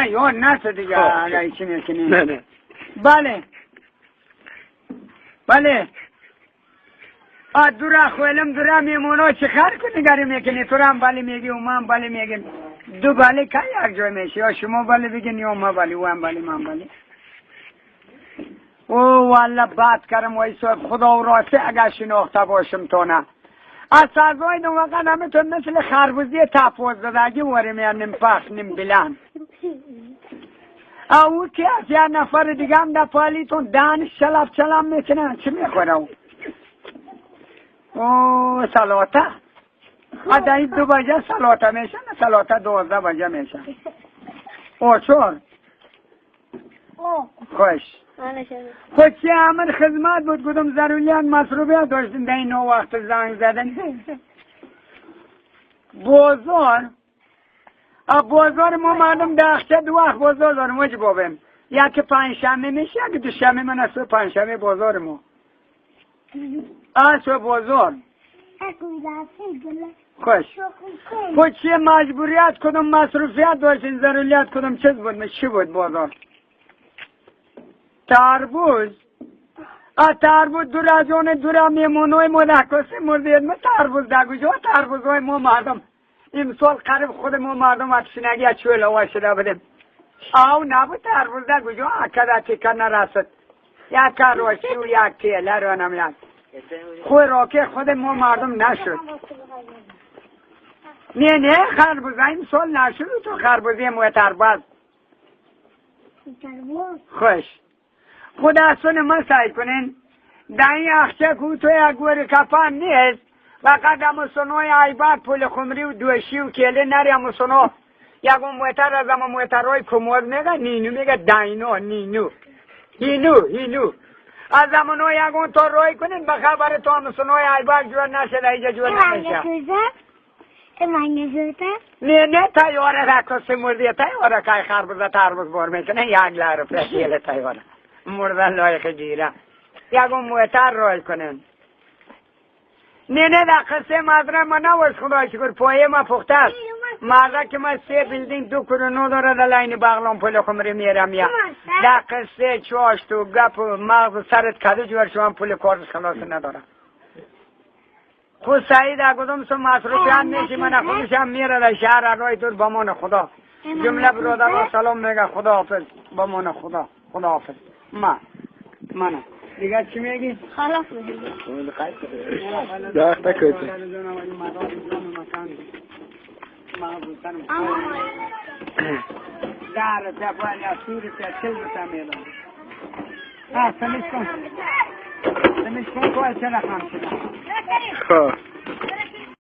یا نسه دیگه اگه چی میکنی. نه بله دورا خویلم دورا میمونو چه خر کنی گری میکنی تو هم بله میگی و من بله میگیم دو بله که یک جای میشه یا شما بله بگین یا ما بله و هم بله من بله او والله بات کردم و ایسا خدا و راسته اگر شناخته باشم تو نه از سرزای دو وقت همه تو مثل خربوزی تفوز دادگی واره میانم پخ نیم بلند او که از یه نفر دیگه هم در پالیتون دانش چلم میکنه چی میخوره او او سلاته در 2 بجه سلاته میشه نه سلاته 12 بجه میشه او چون خوش خود چه عمل خدمت بود کدوم ضروریات مصروفیت داشتیم در این وقت زنگ زدن بازار ما مردم داخته 2 وقت بازار دارم وجه بابیم یکی 5 شنبه میشه یکی 2 شنبه من از 5 شنبه بازار ما صبح بازار خوش خود چه مجبوریت کدوم مصروفیت داشتین ضروریات کدوم چیز بود چی بود بازار تربوز دور از اون دور میمونوی مدکاسی مردید ما تربوز در کجا تربوزهای ما مردم امسال قریب خود ما مردم اتشنگی از چویل هوا شده بدیم او نبود تربوز در کجا اکده تکر نرسد یک روشی و یک تیله رو نمیاد خوی راکه خود ما مردم نشد نه خربوزه این سال نشد تو خربوزه موی تربوز خوش خود اصلا ما سعی کنین در این اخچه که تو یک گوری کپن نیست و قدم سنوی عیبت پول خمری و دوشی و کله نری هم سنو یکون مویتر از اما مویترهای کمور میگه نینو میگه دینو هینو از زمانو یکون تو روی کنین بخبر تو هم سنوی عیبت جور نشده ایجا جور نمیشه نه تایواره رکاسی مردی تایواره که خربوزه تربوز بار میکنه یک لعر فیل تایواره مردن لایق گیره یکون مویتر روی کنین نه در قصه مدره ما نواز خدا شکر پایه ما پخته است مدره که ما 3 بیلدینگ 2 کرونو داره در لین بغلان پل خمری میرم یا در قصه چاشت و گپ و مغز سرت کده جور شما پل کارش خلاص نداره خود سعید اگودم سو مصروفی هم میشی من خودش هم میره در شهر رای دور با من خدا جمله برادر سلام میگه خدا حافظ با من خدا حافظ من دیگه چی میگی؟ خلاص میگی داخته کتی در روپیه یا 30 روپیه 40 روپیه میدم سمیش کن که چه رقم شده خواه